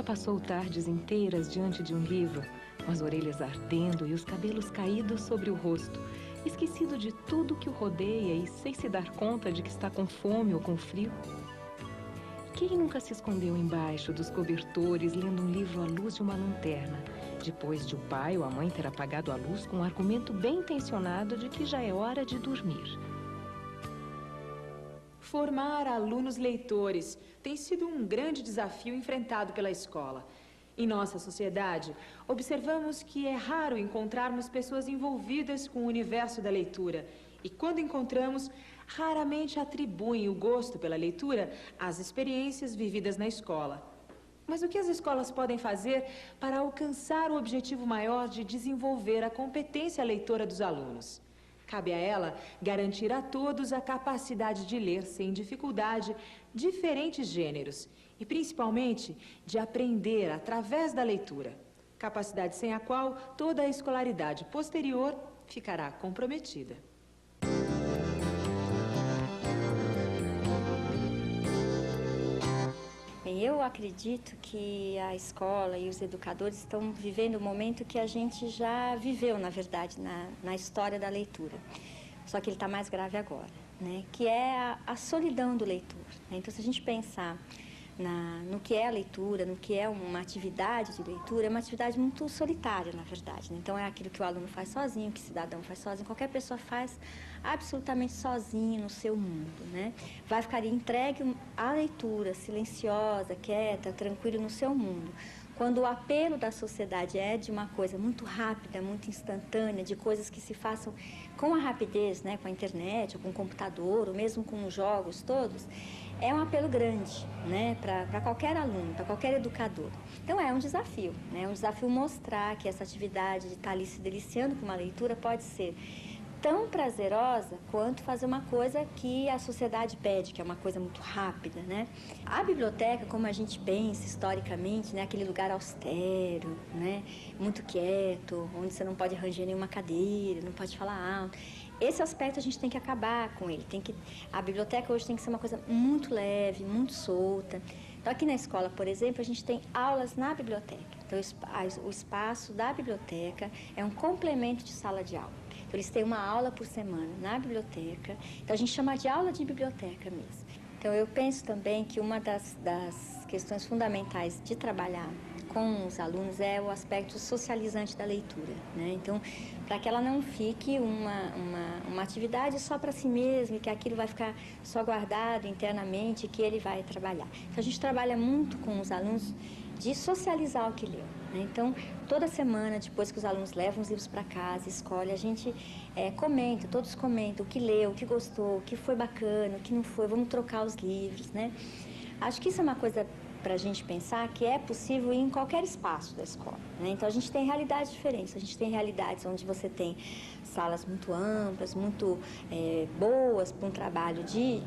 Já passou tardes inteiras diante de um livro, com as orelhas ardendo e os cabelos caídos sobre o rosto, esquecido de tudo que o rodeia e sem se dar conta de que está com fome ou com frio? Quem nunca se escondeu embaixo dos cobertores lendo um livro à luz de uma lanterna, depois de o pai ou a mãe ter apagado a luz com um argumento bem intencionado de que já é hora de dormir? Formar alunos leitores tem sido um grande desafio enfrentado pela escola. Em nossa sociedade, observamos que é raro encontrarmos pessoas envolvidas com o universo da leitura. E quando encontramos, raramente atribuem o gosto pela leitura às experiências vividas na escola. Mas o que as escolas podem fazer para alcançar o objetivo maior de desenvolver a competência leitora dos alunos? Cabe a ela garantir a todos a capacidade de ler sem dificuldade diferentes gêneros e, principalmente, de aprender através da leitura, capacidade sem a qual toda a escolaridade posterior ficará comprometida. Eu acredito que a escola e os educadores estão vivendo um momento que a gente já viveu, na verdade, na história da leitura. Só que ele está mais grave agora, né? Que é a solidão do leitor. Né? Então, se a gente pensar no que é a leitura, no que é uma atividade de leitura, é uma atividade muito solitária, na verdade. Né? Então, é aquilo que o aluno faz sozinho, que o cidadão faz sozinho, qualquer pessoa faz absolutamente sozinho no seu mundo, né? Vai ficar entregue à leitura, silenciosa, quieta, tranquilo no seu mundo. Quando o apelo da sociedade é de uma coisa muito rápida, muito instantânea, de coisas que se façam com a rapidez, né, com a internet, ou com o computador, ou mesmo com os jogos todos, é um apelo grande, né, para qualquer aluno, para qualquer educador. Então é um desafio, né, é um desafio mostrar que essa atividade de estar ali se deliciando com uma leitura pode ser tão prazerosa quanto fazer uma coisa que a sociedade pede, que é uma coisa muito rápida, né? A biblioteca, como a gente pensa historicamente, né, aquele lugar austero, né, muito quieto, onde você não pode ranger nenhuma cadeira, não pode falar alto. Esse aspecto a gente tem que acabar com ele. A biblioteca hoje tem que ser uma coisa muito leve, muito solta. Então, aqui na escola, por exemplo, a gente tem aulas na biblioteca. Então, o espaço da biblioteca é um complemento de sala de aula. Então, eles têm uma aula por semana na biblioteca. Então, a gente chama de aula de biblioteca mesmo. Então, eu penso também que uma das questões fundamentais de trabalhar com os alunos é o aspecto socializante da leitura, né? Então, para que ela não fique uma atividade só para si mesmo, e que aquilo vai ficar só guardado internamente, que ele vai trabalhar. Então, a gente trabalha muito com os alunos de socializar o que leu, né? Então, toda semana, depois que os alunos levam os livros para casa, escolhe, a gente comenta, todos comentam o que leu, o que gostou, o que foi bacana, o que não foi, vamos trocar os livros, né? Acho que isso é uma coisa para a gente pensar que é possível ir em qualquer espaço da escola, né? Então, a gente tem realidades diferentes. A gente tem realidades onde você tem salas muito amplas, muito boas para um trabalho de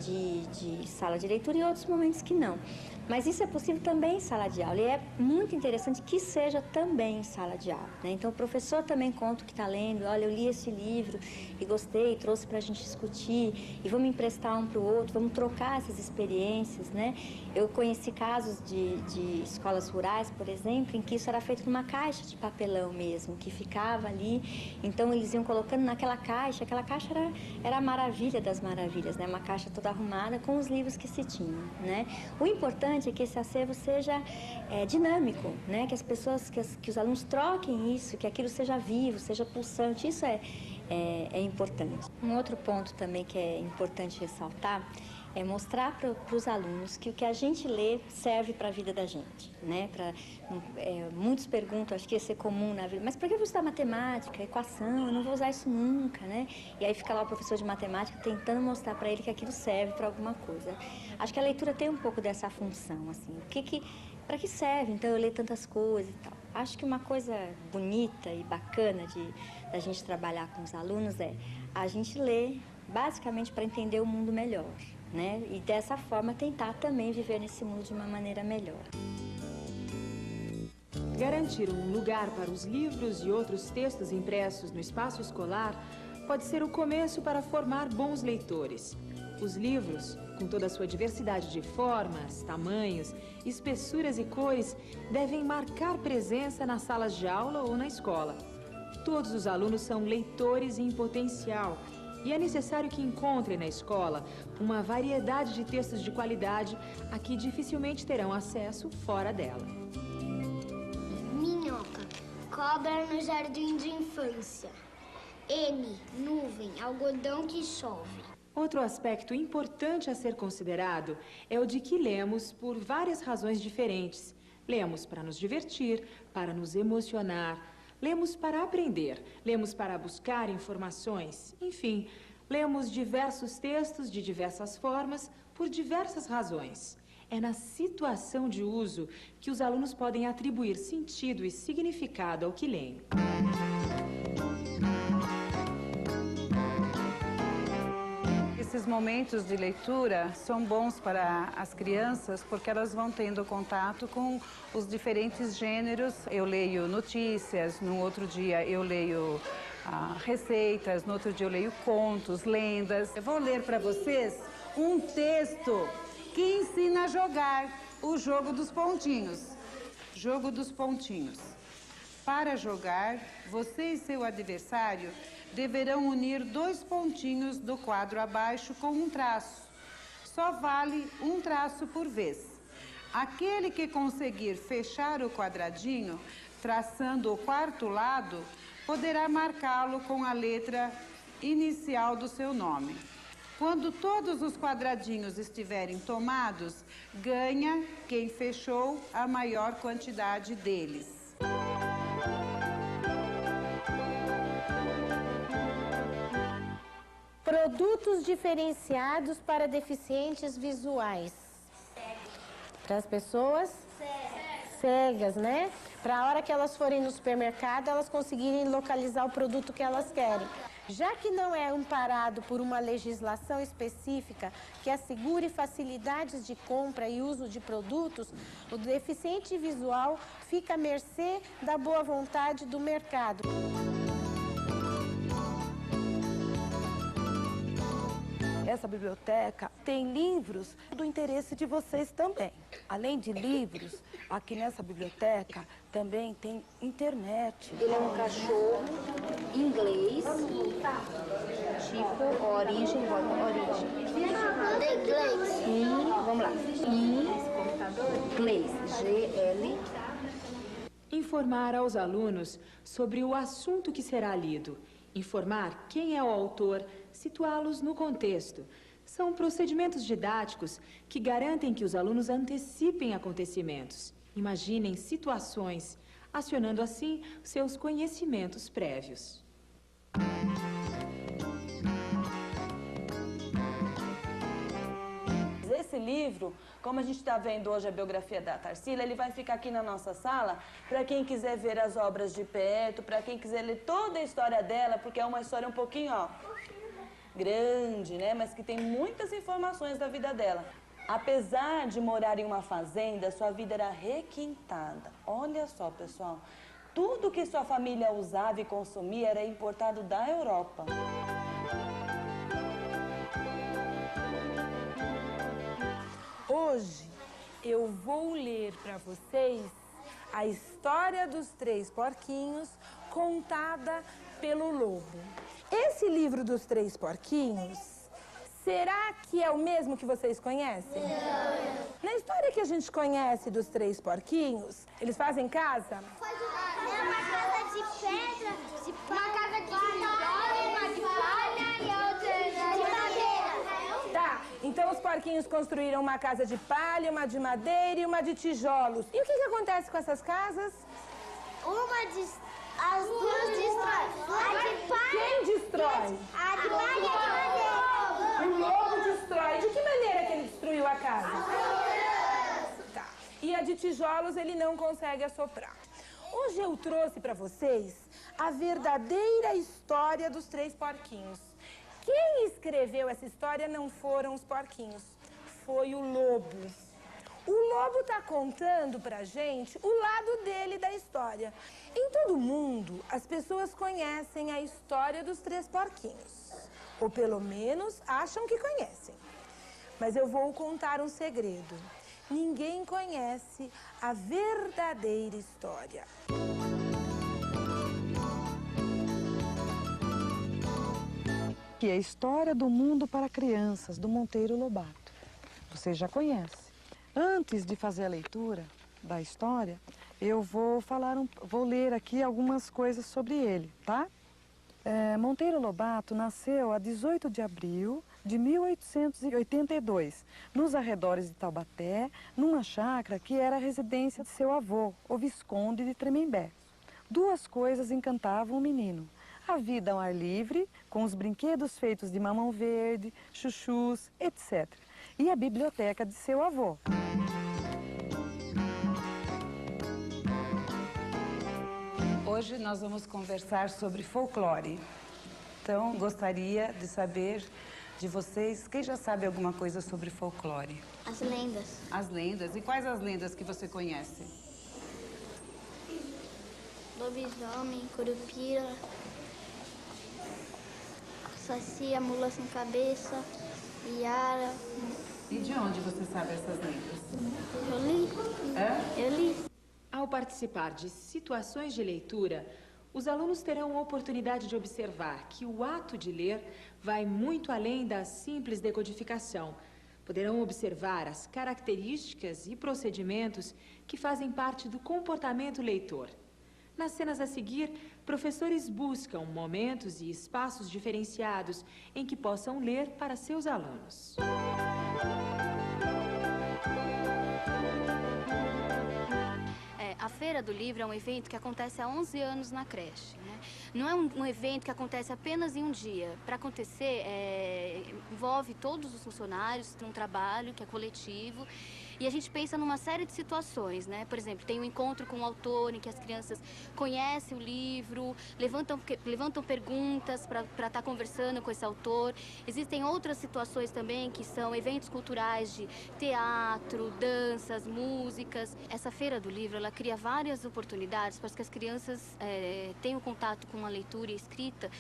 sala de leitura, e outros momentos que não. Mas isso é possível também em sala de aula, e é muito interessante que seja também em sala de aula, né? Então, o professor também conta o que está lendo. Olha, eu li esse livro e gostei, trouxe para a gente discutir, e vamos emprestar um para o outro, vamos trocar essas experiências, né? Eu conheci casos de escolas rurais, por exemplo, em que isso era feito numa caixa de papelão mesmo, que ficava ali. Então, eles iam colocando naquela caixa. Aquela caixa era a maravilha das maravilhas, né? Uma caixa toda arrumada com os livros que se tinham, né? O importante é que esse acervo seja dinâmico, né? Que as pessoas, que os alunos troquem isso, que aquilo seja vivo, seja pulsante. Isso é importante. Um outro ponto também que é importante ressaltar é mostrar para os alunos que o que a gente lê serve para a vida da gente, né? Muitos perguntam, acho que ia ser comum na vida, mas para que eu vou estudar matemática, equação? Eu não vou usar isso nunca, né? E aí fica lá o professor de matemática tentando mostrar para ele que aquilo serve para alguma coisa. Acho que a leitura tem um pouco dessa função, assim. Para que serve, então, eu ler tantas coisas e tal? Acho que uma coisa bonita e bacana da gente trabalhar com os alunos é a gente ler basicamente para entender o mundo melhor, né? E dessa forma tentar também viver nesse mundo de uma maneira melhor. Garantir um lugar para os livros e outros textos impressos no espaço escolar pode ser o começo para formar bons leitores. Os livros com toda a sua diversidade de formas, tamanhos, espessuras e cores, devem marcar presença nas salas de aula ou na escola. Todos os alunos são leitores em potencial e é necessário que encontrem na escola uma variedade de textos de qualidade a que dificilmente terão acesso fora dela. Minhoca, cobra no jardim de infância. N, nuvem, algodão que chove. Outro aspecto importante a ser considerado é o de que lemos por várias razões diferentes. Lemos para nos divertir, para nos emocionar, lemos para aprender, lemos para buscar informações, enfim, lemos diversos textos de diversas formas, por diversas razões. É na situação de uso que os alunos podem atribuir sentido e significado ao que leem. Esses momentos de leitura são bons para as crianças porque elas vão tendo contato com os diferentes gêneros. Eu leio notícias, no outro dia eu leio receitas, no outro dia eu leio contos, lendas. Eu vou ler para vocês um texto que ensina a jogar o jogo dos pontinhos. Jogo dos pontinhos. Para jogar, você e seu adversário deverão unir 2 pontinhos do quadro abaixo com um traço. Só vale um traço por vez. Aquele que conseguir fechar o quadradinho, traçando o 4º lado, poderá marcá-lo com a letra inicial do seu nome. Quando todos os quadradinhos estiverem tomados, ganha quem fechou a maior quantidade deles. Produtos diferenciados para deficientes visuais. Para as pessoas cegas, né? Para a hora que elas forem no supermercado, elas conseguirem localizar o produto que elas querem. Já que não é amparado por uma legislação específica que assegure facilidades de compra e uso de produtos, o deficiente visual fica à mercê da boa vontade do mercado. Essa biblioteca tem livros do interesse de vocês também. Além de livros, aqui nessa biblioteca também tem internet. Ele é um cachorro inglês, tipo origem. Vamos lá. Inglês, GL. Informar aos alunos sobre o assunto que será lido. Informar quem é o autor, situá-los no contexto. São procedimentos didáticos que garantem que os alunos antecipem acontecimentos, imaginem situações, acionando assim seus conhecimentos prévios. Esse livro, como a gente está vendo hoje a biografia da Tarsila, ele vai ficar aqui na nossa sala para quem quiser ver as obras de perto, para quem quiser ler toda a história dela, porque é uma história um pouquinho, grande, né? Mas que tem muitas informações da vida dela. Apesar de morar em uma fazenda, sua vida era requintada. Olha só, pessoal, tudo que sua família usava e consumia era importado da Europa. Hoje eu vou ler para vocês a história dos 3 porquinhos contada pelo lobo. Esse livro dos 3 porquinhos, será que é o mesmo que vocês conhecem? Na história que a gente conhece dos 3 porquinhos, eles fazem casa? É uma casa de pedra, uma casa de tijolo, uma de palha e outra de madeira. Tá, então os porquinhos construíram uma casa de palha, uma de madeira e uma de tijolos. E o que acontece com essas casas? As duas destroem. A de palha. Quem destrói? A de palha e a de madeira. O lobo destrói. De que maneira que ele destruiu a casa? Tá. E a de tijolos ele não consegue assoprar. Hoje eu trouxe para vocês a verdadeira história dos 3 porquinhos. Quem escreveu essa história não foram os porquinhos, foi o lobo. O lobo está contando pra gente o lado dele da história. Em todo mundo, as pessoas conhecem a história dos 3 porquinhos. Ou pelo menos acham que conhecem. Mas eu vou contar um segredo. Ninguém conhece a verdadeira história. Que é a História do Mundo para Crianças, do Monteiro Lobato. Você já conhece. Antes de fazer a leitura da história, eu vou ler aqui algumas coisas sobre ele, tá? Monteiro Lobato nasceu a 18 de abril de 1882, nos arredores de Taubaté, numa chácara que era a residência de seu avô, o Visconde de Tremembé. Duas coisas encantavam o menino: a vida ao ar livre, com os brinquedos feitos de mamão verde, chuchus, etc. E a biblioteca de seu avô. Hoje nós vamos conversar sobre folclore. Então, gostaria de saber de vocês, quem já sabe alguma coisa sobre folclore? As lendas. As lendas. E quais as lendas que você conhece? Lobisomem, curupira, saci, a mula sem cabeça, Iara. E de onde você sabe essas lendas? Eu li. Eu li. Ao participar de situações de leitura, os alunos terão a oportunidade de observar que o ato de ler vai muito além da simples decodificação. Poderão observar as características e procedimentos que fazem parte do comportamento leitor. Nas cenas a seguir, professores buscam momentos e espaços diferenciados em que possam ler para seus alunos. A Feira do Livro é um evento que acontece há 11 anos na creche, né? Não é um evento que acontece apenas em um dia. Para acontecer, envolve todos os funcionários, tem um trabalho que é coletivo. E a gente pensa numa série de situações, né? Por exemplo, tem um encontro com o autor, em que as crianças conhecem o livro, levantam perguntas para estar conversando com esse autor. Existem outras situações também, que são eventos culturais de teatro, danças, músicas. Essa Feira do Livro, ela cria várias oportunidades para que as crianças tenham contato com a leitura e a escrita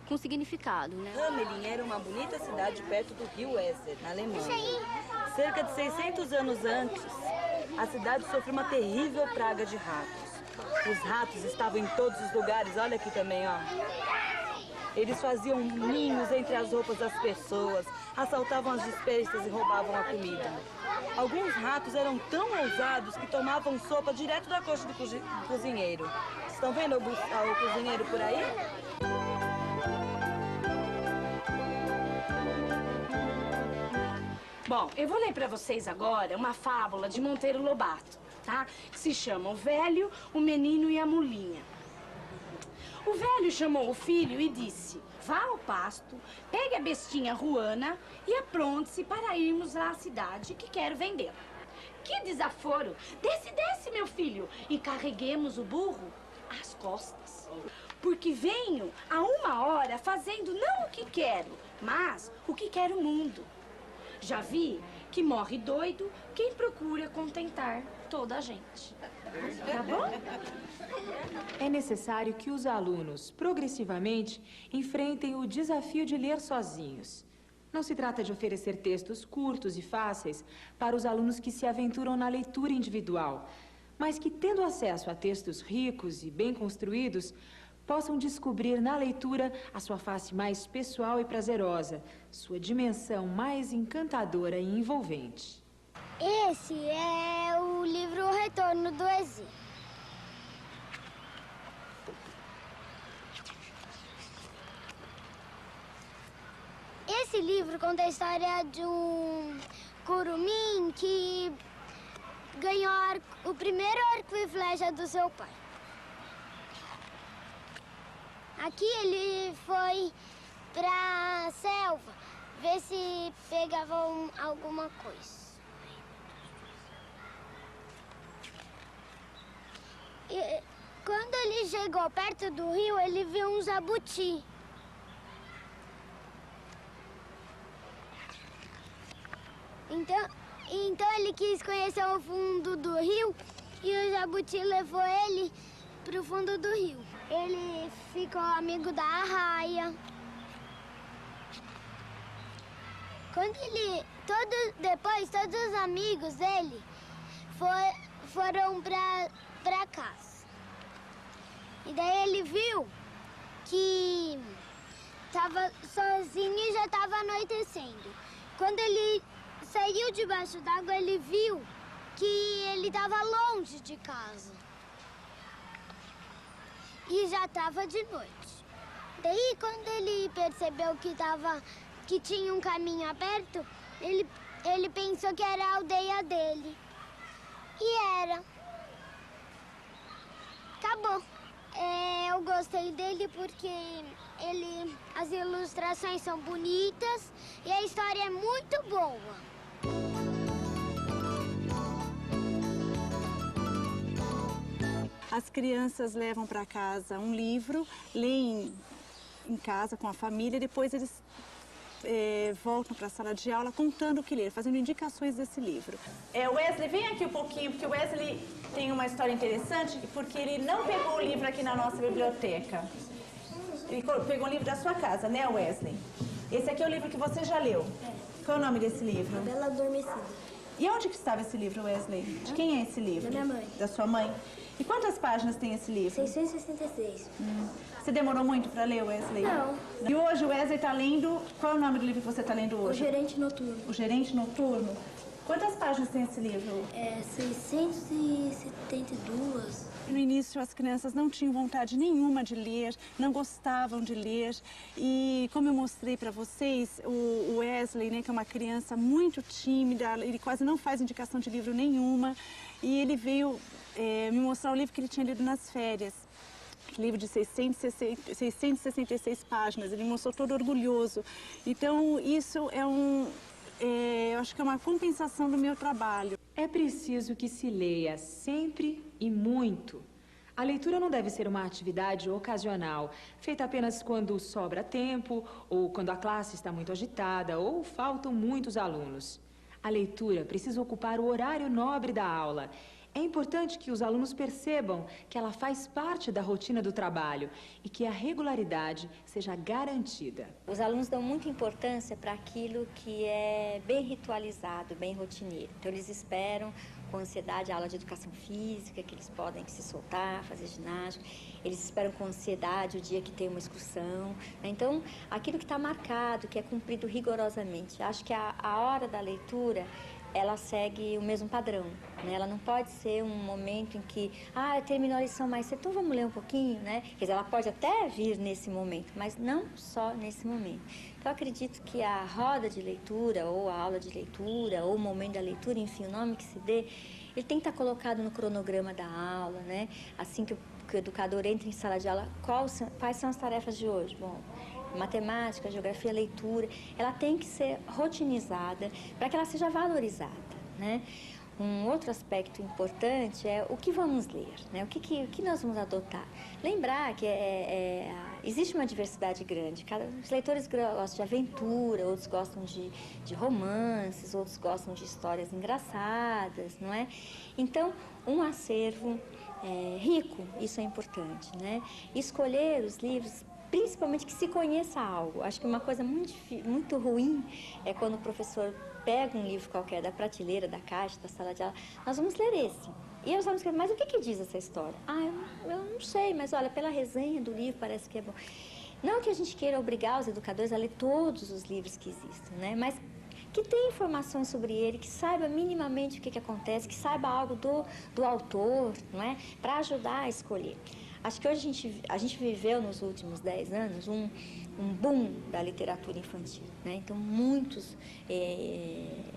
com significado, né? Hamelin era uma bonita cidade perto do rio Weser, na Alemanha. Cerca de 600 anos antes, a cidade sofreu uma terrível praga de ratos. Os ratos estavam em todos os lugares, olha aqui também, ó. Eles faziam ninhos entre as roupas das pessoas, assaltavam as despesas e roubavam a comida. Alguns ratos eram tão ousados que tomavam sopa direto da coxa do cozinheiro. Estão vendo o cozinheiro por aí? Bom, eu vou ler para vocês agora uma fábula de Monteiro Lobato, tá? Que se chama O Velho, o Menino e a Mulinha. O velho chamou o filho e disse: vá ao pasto, pegue a bestinha Ruana e apronte-se para irmos à cidade que quero vendê-la. Que desaforo! Desce, meu filho, e carreguemos o burro às costas. Porque venho há 1 hora fazendo não o que quero, mas o que quer o mundo. Já vi que morre doido quem procura contentar toda a gente. Tá bom? É necessário que os alunos, progressivamente, enfrentem o desafio de ler sozinhos. Não se trata de oferecer textos curtos e fáceis para os alunos que se aventuram na leitura individual, mas que, tendo acesso a textos ricos e bem construídos, possam descobrir na leitura a sua face mais pessoal e prazerosa, sua dimensão mais encantadora e envolvente. Esse é o livro O Retorno do Exílio. Esse livro conta a história de um curumim que ganhou o primeiro arco e flecha do seu pai. Aqui ele foi pra selva ver se pegava alguma coisa. E quando ele chegou perto do rio, ele viu um jabuti. Então ele quis conhecer o fundo do rio e o jabuti levou ele pro fundo do rio. Ele ficou amigo da arraia. Quando ele, depois todos os amigos dele foram pra casa. E daí ele viu que estava sozinho e já estava anoitecendo. Quando ele saiu debaixo d'água, ele viu que ele estava longe de casa. E já estava de noite. Daí, quando ele percebeu que tinha um caminho aberto, ele pensou que era a aldeia dele. E era. Acabou. Eu gostei dele porque as ilustrações são bonitas e a história é muito boa. As crianças levam para casa um livro, leem em casa com a família, depois eles voltam para a sala de aula contando o que leram, fazendo indicações desse livro. Wesley, vem aqui um pouquinho, porque o Wesley tem uma história interessante, porque ele não pegou o livro aqui na nossa biblioteca. Ele pegou o livro da sua casa, né, Wesley? Esse aqui é o livro que você já leu. Qual é o nome desse livro? A Bela Adormecida. E onde que estava esse livro, Wesley? De quem é esse livro? Da minha mãe. Da sua mãe? E quantas páginas tem esse livro? 666. Você demorou muito para ler, Wesley? Não. E hoje o Wesley está lendo... Qual é o nome do livro que você está lendo hoje? O Gerente Noturno. O Gerente Noturno? Quantas páginas tem esse livro? 672. No início, as crianças não tinham vontade nenhuma de ler, não gostavam de ler. E como eu mostrei para vocês, o Wesley, né, que é uma criança muito tímida, ele quase não faz indicação de livro nenhuma. E ele veio me mostrar o livro que ele tinha lido nas férias. Livro de 666 páginas, ele mostrou todo orgulhoso. Então, isso é eu acho que é uma compensação do meu trabalho. É preciso que se leia sempre e muito. A leitura não deve ser uma atividade ocasional, feita apenas quando sobra tempo, ou quando a classe está muito agitada, ou faltam muitos alunos. A leitura precisa ocupar o horário nobre da aula. É importante que os alunos percebam que ela faz parte da rotina do trabalho e que a regularidade seja garantida. Os alunos dão muita importância para aquilo que é bem ritualizado, bem rotineiro. Então, eles esperam com ansiedade a aula de educação física, que eles podem se soltar, fazer ginástica. Eles esperam com ansiedade o dia que tem uma excursão. Então, aquilo que está marcado, que é cumprido rigorosamente. Acho que a hora da leitura, ela segue o mesmo padrão, né? Ela não pode ser um momento em que, terminou a lição mais cedo, então vamos ler um pouquinho, né? Quer dizer, ela pode até vir nesse momento, mas não só nesse momento. Então, eu acredito que a roda de leitura, ou a aula de leitura, ou o momento da leitura, enfim, o nome que se dê, ele tem que estar colocado no cronograma da aula, né? Assim que o educador entra em sala de aula, quais são as tarefas de hoje? Bom, matemática, geografia, leitura, ela tem que ser rotinizada para que ela seja valorizada, né? Um outro aspecto importante é o que vamos ler, né? O que nós vamos adotar. Lembrar que existe uma diversidade grande. Os leitores gostam de aventura, outros gostam de romances, outros gostam de histórias engraçadas, não é? Então, um acervo rico, isso é importante, né? Escolher os livros, principalmente que se conheça algo. Acho que uma coisa muito ruim é quando o professor pega um livro qualquer da prateleira, da caixa, da sala de aula, nós vamos ler esse. E os alunos mas o que diz essa história? Eu não sei, mas olha, pela resenha do livro parece que é bom. Não que a gente queira obrigar os educadores a ler todos os livros que existem, né? Mas que tenha informações sobre ele, que saiba minimamente o que acontece, que saiba algo do autor, não é? Para ajudar a escolher. Acho que hoje a gente viveu nos últimos 10 anos um boom da literatura infantil, né? Então,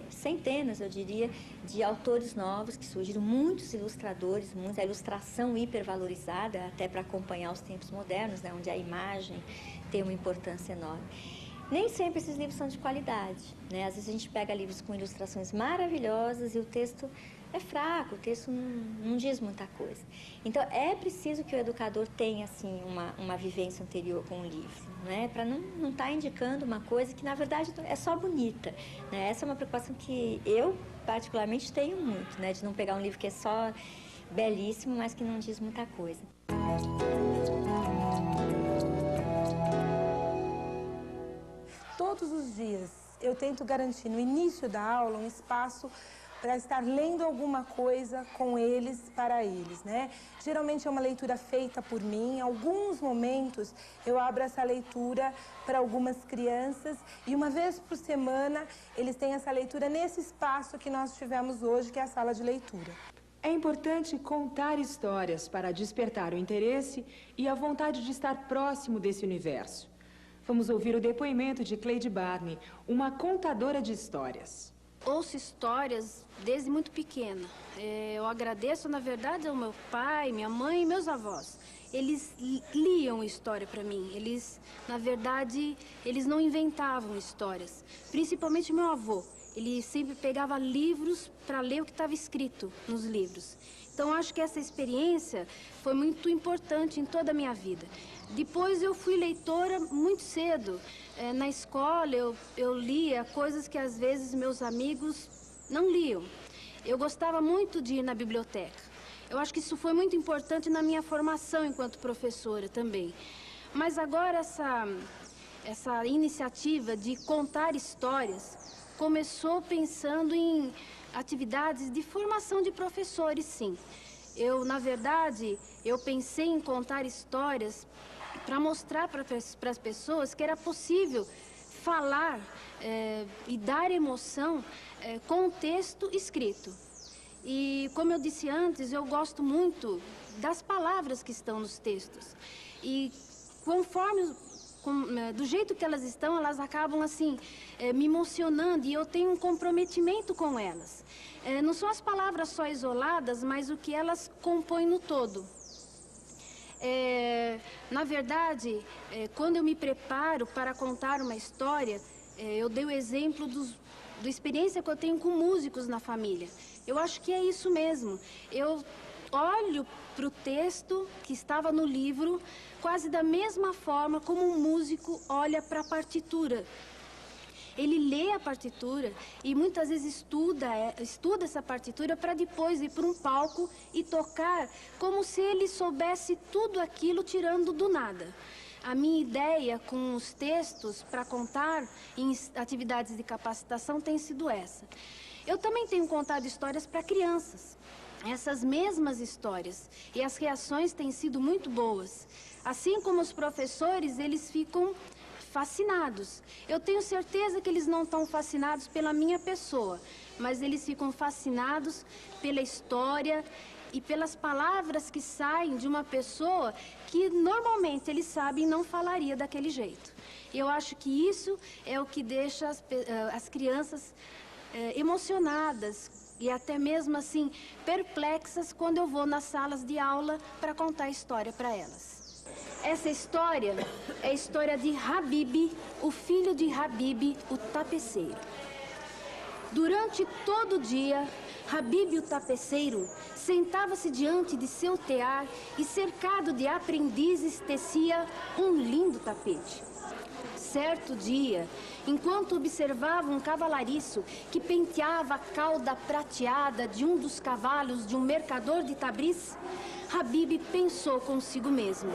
centenas, eu diria, de autores novos que surgiram, muitos ilustradores, a ilustração hipervalorizada, até para acompanhar os tempos modernos, né? Onde a imagem tem uma importância enorme. Nem sempre esses livros são de qualidade, né? Às vezes a gente pega livros com ilustrações maravilhosas e o texto é fraco, o texto não diz muita coisa. Então, é preciso que o educador tenha, assim, uma vivência anterior com o livro, né? Para não estar indicando uma coisa que, na verdade, é só bonita, né? Essa é uma preocupação que eu, particularmente, tenho muito, né? De não pegar um livro que é só belíssimo, mas que não diz muita coisa. Todos os dias Eu tento garantir no início da aula um espaço para estar lendo alguma coisa com eles, para eles, né? Geralmente é uma leitura feita por mim. Em alguns momentos eu abro essa leitura para algumas crianças e uma vez por semana eles têm essa leitura nesse espaço que nós tivemos hoje, que é a sala de leitura. É importante contar histórias para despertar o interesse e a vontade de estar próximo desse universo. Vamos ouvir o depoimento de Cleide Barney, uma contadora de histórias. Ouço histórias desde muito pequena. Eu agradeço, na verdade, ao meu pai, minha mãe e meus avós. Eles liam história para mim. Eles, na verdade, eles não inventavam histórias. Principalmente meu avô. Ele sempre pegava livros para ler o que estava escrito nos livros. Então, acho que essa experiência foi muito importante em toda a minha vida. Depois, eu fui leitora muito cedo. Na escola, eu lia coisas que, às vezes, meus amigos não liam. Eu gostava muito de ir na biblioteca. Eu acho que isso foi muito importante na minha formação enquanto professora também. Mas agora, essa iniciativa de contar histórias começou pensando em atividades de formação de professores, sim. Na verdade, eu pensei em contar histórias para mostrar para as pessoas que era possível falar e dar emoção com o texto escrito. E, como eu disse antes, eu gosto muito das palavras que estão nos textos. E conforme do jeito que elas estão, elas acabam assim me emocionando e eu tenho um comprometimento com elas. Não são as palavras só isoladas, mas o que elas compõem no todo. Na verdade, quando eu me preparo para contar uma história, eu dei o exemplo da experiência que eu tenho com músicos na família. Eu acho que é isso mesmo. Eu olho para o texto que estava no livro quase da mesma forma como um músico olha para a partitura. Ele lê a partitura e muitas vezes estuda essa partitura para depois ir para um palco e tocar como se ele soubesse tudo aquilo tirando do nada. A minha ideia com os textos para contar em atividades de capacitação tem sido essa. Eu também tenho contado histórias para crianças. Essas mesmas histórias. E as reações têm sido muito boas. Assim como os professores, eles ficam fascinados. Eu tenho certeza que eles não estão fascinados pela minha pessoa, mas eles ficam fascinados pela história e pelas palavras que saem de uma pessoa que normalmente eles sabem não falaria daquele jeito. Eu acho que isso é o que deixa as crianças emocionadas e até mesmo assim perplexas quando eu vou nas salas de aula para contar a história para elas. Essa história é a história de Habib, o filho de Habib, o tapeceiro. Durante todo o dia, Habib, o tapeceiro, sentava-se diante de seu tear e, cercado de aprendizes, tecia um lindo tapete. Certo dia, enquanto observava um cavalariço que penteava a cauda prateada de um dos cavalos de um mercador de Tabriz, Habib pensou consigo mesmo: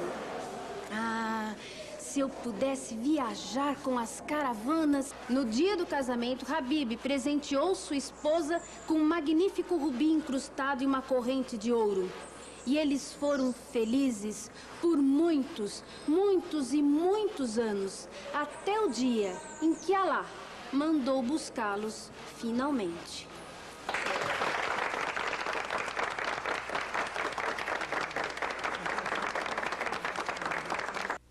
ah, se eu pudesse viajar com as caravanas. No dia do casamento, Habib presenteou sua esposa com um magnífico rubi incrustado em uma corrente de ouro. E eles foram felizes por muitos, muitos e muitos anos, até o dia em que Alá mandou buscá-los finalmente.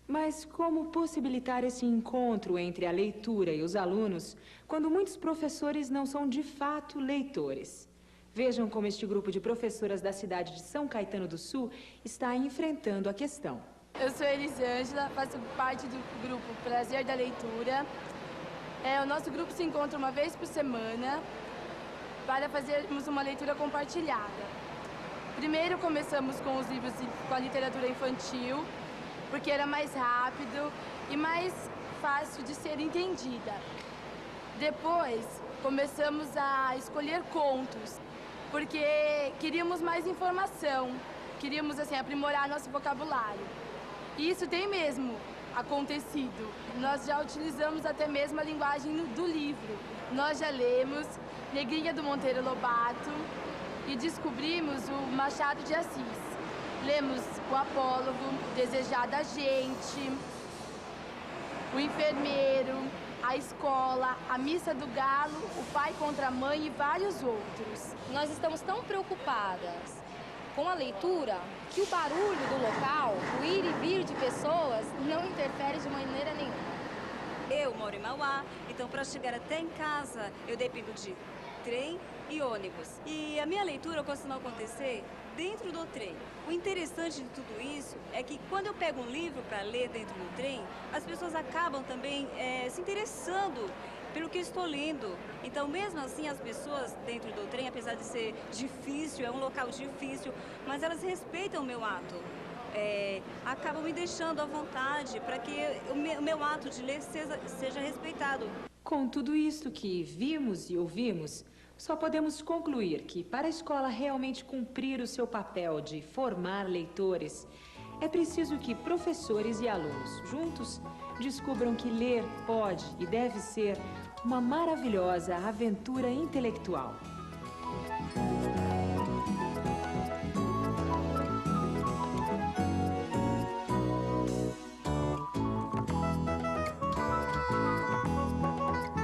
Mas como possibilitar esse encontro entre a leitura e os alunos quando muitos professores não são de fato leitores? Vejam como este grupo de professoras da cidade de São Caetano do Sul está enfrentando a questão. Eu sou Elisângela, faço parte do grupo Prazer da Leitura. O nosso grupo se encontra uma vez por semana para fazermos uma leitura compartilhada. Primeiro começamos com os livros com a literatura infantil, porque era mais rápido e mais fácil de ser entendida. Depois começamos a escolher contos, porque queríamos mais informação, queríamos assim aprimorar nosso vocabulário. E isso tem mesmo acontecido. Nós já utilizamos até mesmo a linguagem do livro. Nós já lemos Negrinha do Monteiro Lobato e descobrimos o Machado de Assis. Lemos o Apólogo, Desejada Gente, o Enfermeiro, a Escola, a Missa do Galo, o Pai contra a Mãe e vários outros. Nós estamos tão preocupadas com a leitura que o barulho do local, o ir e vir de pessoas, não interfere de maneira nenhuma. Eu moro em Mauá, então para chegar até em casa eu dependo de trem e ônibus. E a minha leitura costuma acontecer dentro do trem. O interessante de tudo isso é que quando eu pego um livro para ler dentro do trem, as pessoas acabam também se interessando pelo que eu estou lendo. Então, mesmo assim, as pessoas dentro do trem, apesar de ser difícil, é um local difícil, mas elas respeitam o meu ato. Acabam me deixando à vontade para que o meu ato de ler seja respeitado. Com tudo isso que vimos e ouvimos, só podemos concluir que, para a escola realmente cumprir o seu papel de formar leitores, é preciso que professores e alunos, juntos, descubram que ler pode e deve ser uma maravilhosa aventura intelectual.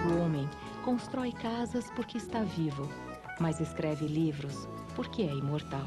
O homem constrói casas porque está vivo, mas escreve livros porque é imortal.